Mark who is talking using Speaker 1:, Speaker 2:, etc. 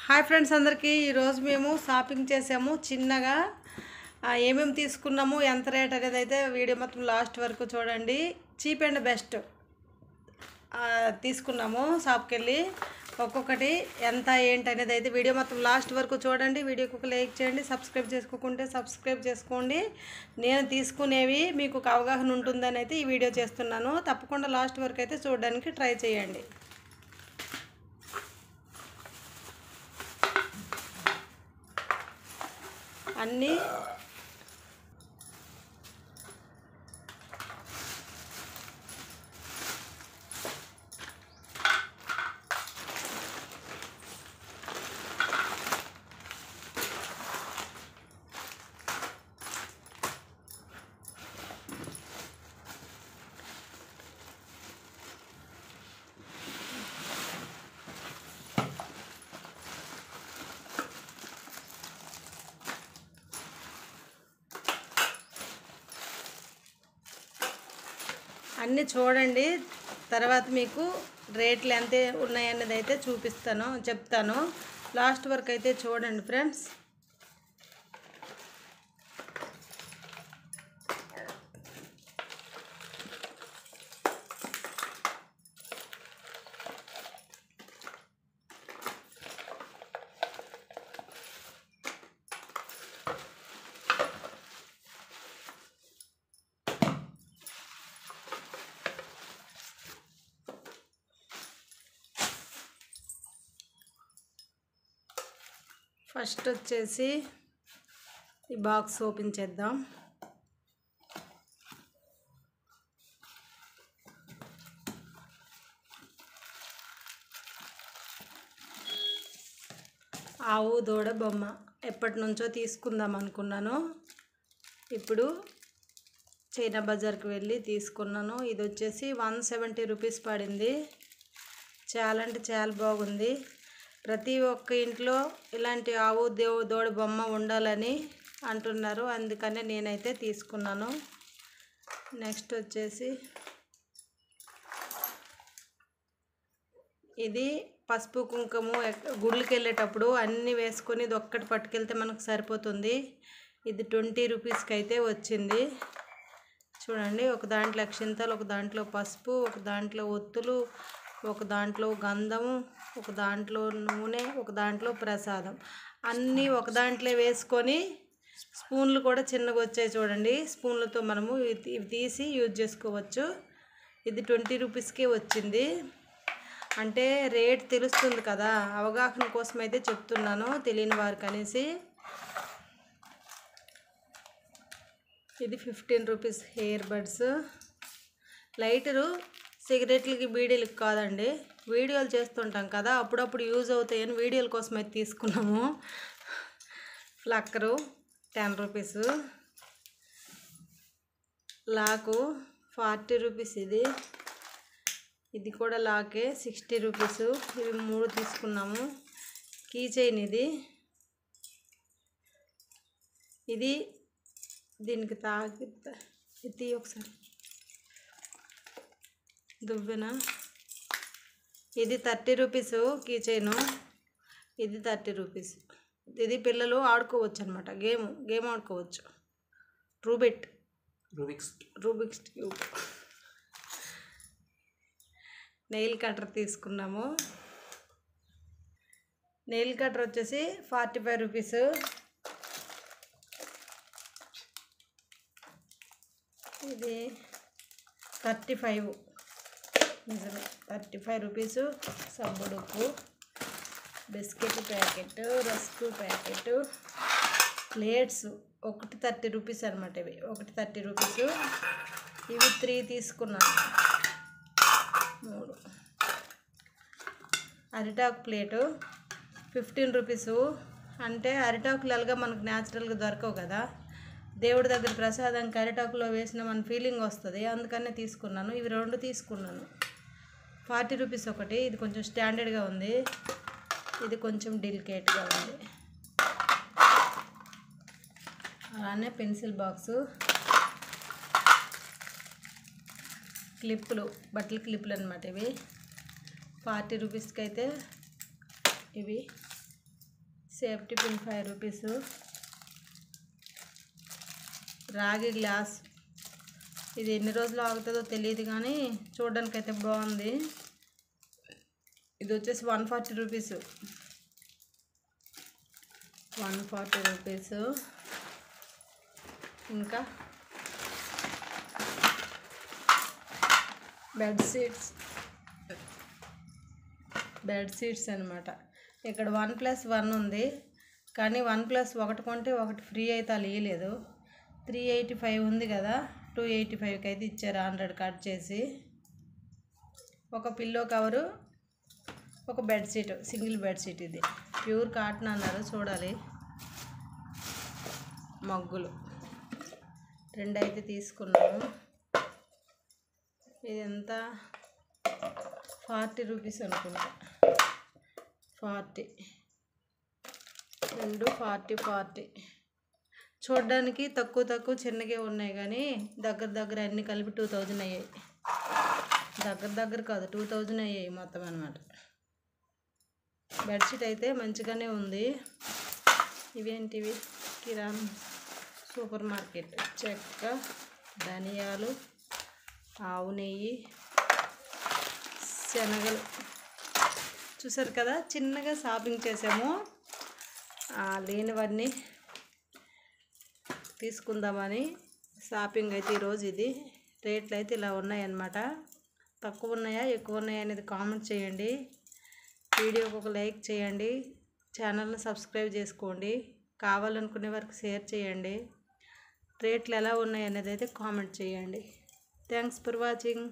Speaker 1: Hi friends అందరికీ ఈరోజు మేము షాపింగ్ చేసాము చిన్నగా ఏమేమి తీసుకున్నాము ఎంత రేట్ అనేది అయితే వీడియో మొత్తం లాస్ట్ వరకు చూడండి. చీప్ అండ్ బెస్ట్ తీసుకున్నాము షాప్కి వెళ్ళి. ఒక్కొక్కటి ఎంత ఏంటి అనేది అయితే వీడియో మొత్తం లాస్ట్ వరకు చూడండి. వీడియోకి ఒక లైక్ చేయండి, సబ్స్క్రైబ్ చేసుకోకుంటే సబ్స్క్రైబ్ చేసుకోండి. నేను తీసుకునేవి మీకు ఒక అవగాహన ఉంటుందని అయితే ఈ వీడియో చేస్తున్నాను. తప్పకుండా లాస్ట్ వరకు అయితే చూడడానికి ట్రై చేయండి. అన్నీ అన్నీ చూడండి. తర్వాత మీకు రేట్లు ఎంత ఉన్నాయన్నది అయితే చెప్తాను. లాస్ట్ వరకు అయితే చూడండి ఫ్రెండ్స్. ఫస్ట్ వచ్చేసి ఈ బాక్స్ ఓపెన్ చేద్దాం. ఆవు దూడ బొమ్మ ఎప్పటి నుంచో తీసుకుందాం అనుకున్నాను. ఇప్పుడు చైనా బజార్కి వెళ్ళి తీసుకున్నాను. ఇది వచ్చేసి 170 రూపీస్ పడింది. చాలా అంటే చాలా బాగుంది. ప్రతి ఒక్క ఇంట్లో ఇలాంటి ఆవు దూడ బొమ్మ ఉండాలని అంటున్నారు, అందుకనే నేనైతే తీసుకున్నాను. నెక్స్ట్ వచ్చేసి ఇది పసుపు కుంకుమ గుళ్ళకి వెళ్ళేటప్పుడు అన్నీ వేసుకొని ఇది ఒక్కటి పట్టుకెళ్తే మనకు సరిపోతుంది. ఇది 20 రూపీస్కి అయితే వచ్చింది. చూడండి, ఒక దాంట్లో అక్షింతలు, ఒక దాంట్లో పసుపు, ఒక దాంట్లో ఒత్తులు, ఒక దాంట్లో గంధము, ఒక దాంట్లో నూనె, ఒక దాంట్లో ప్రసాదం, అన్నీ ఒక దాంట్లో వేసుకొని స్పూన్లు కూడా చిన్నగా వచ్చాయి చూడండి. స్పూన్లతో మనము ఇవి తీసి యూజ్ చేసుకోవచ్చు. ఇది 20 రూపీస్కే వచ్చింది. అంటే రేట్ తెలుస్తుంది కదా, అవగాహన కోసం అయితే చెప్తున్నాను తెలియని వారికి అనేసి. ఇది 15 రూపీస్ హెయిర్ బడ్స్. లైటరు సిగరెట్లకి బీడీలకి కాదండి, వీడియోలు చేస్తుంటాం కదా అప్పుడప్పుడు యూజ్ అవుతాయని వీడియోల కోసం అయితే తీసుకున్నాము. ఫ్లక్కరు 10 రూపీస్. లాకు 40 రూపీస్. ఇది కూడా లాకే 60 రూపీస్. ఇవి 3 తీసుకున్నాము. కీ చైన్ ఇది దీనికి ఇది ఒకసారి దువ్వెన. ఇది 30 రూపీస్ కీ చైను. ఇది 30 రూపీస్. ఇది పిల్లలు ఆడుకోవచ్చు అనమాట, గేమ్ ఆడుకోవచ్చు. Rubik's cube. నెయిల్ కటర్ తీసుకున్నాము. నెయిల్ కటర్ వచ్చేసి 45 రూపీస్. ఇది 35, నిజమే 35 రూపీసు. సబ్బుడుకు, biscuit packet, rusk packet, plates ఒకటి 30 రూపీస్ అనమాట. ఇవి ఒకటి 30 రూపీసు. ఇవి 3 తీసుకున్నాను. 3. అరిటాకు ప్లేటు 15 రూపీసు. అంటే అరిటాకులు ఎలాగా మనకు న్యాచురల్గా దొరకవు కదా, దేవుడి దగ్గర ప్రసాదంకి అరిటాకులో వేసిన మన ఫీలింగ్ వస్తుంది, అందుకనే తీసుకున్నాను. ఇవి 2 తీసుకున్నాను. 40 రూపీస్ ఒకటి. ఇది కొంచెం స్టాండర్డ్గా ఉంది, ఇది కొంచెం డెలికేట్గా ఉంది. అలానే పెన్సిల్ బాక్సు, క్లిప్పులు, బట్టల క్లిప్పులు అనమాట. ఇవి 40 రూపీస్కి అయితే ఇవి సేఫ్టీ పిన్ 5 రూపీస్. రాగి గ్లాస్, ఇది ఎన్ని రోజులు ఆగుతుందో తెలియదు కానీ చూడడానికి అయితే బాగుంది. ఇది వచ్చేసి 140 రూపీస్. 140 రూపీస్. ఇంకా బెడ్ షీట్స్ అనమాట. ఇక్కడ 1+1 ఉంది కానీ 1+1 కొంటే ఒకటి ఫ్రీ అయితే అలా ఇవ్వలేదు. 385 ఉంది కదా, 285కి అయితే ఇచ్చారు 100 కట్ చేసి. ఒక పిల్లో కవరు, ఒక బెడ్షీట్, సింగిల్ బెడ్షీట్. ఇది ప్యూర్ కాటన్ అన్నారు, చూడాలి. మగ్గులు 2 అయితే తీసుకున్నాము. ఇది ఎంత, 40 రూపీస్ అనుకుంటా. 40, 2 40. చూడడానికి తక్కువ చిన్నగా ఉన్నాయి కానీ దగ్గర అన్నీ కలిపి 2000 అయ్యాయి. దగ్గర కాదు, 2000 అయ్యాయి మొత్తం అనమాట. బెడ్షీట్ అయితే మంచిగానే ఉంది. ఇవేంటివి, కిరాణా సూపర్ మార్కెట్. చెక్క, ధనియాలు, ఆవు నెయ్యి, శనగలు. చూసారు కదా, చిన్నగా షాపింగ్ చేసాము. లేనివన్నీ తీసుకుందామని షాపింగ్ అయితే ఈరోజు. ఇది రేట్లు అయితే ఇలా ఉన్నాయన్నమాట. తక్కువ ఉన్నాయా ఎక్కువ ఉన్నాయా అనేది కామెంట్ చేయండి. వీడియోకి ఒక లైక్ చేయండి. ఛానల్ని సబ్స్క్రైబ్ చేసుకోండి. కావాలనుకునే వారికి షేర్ చేయండి. రేట్లు ఎలా ఉన్నాయి అనేది అయితే కామెంట్ చేయండి. Thanks for watching.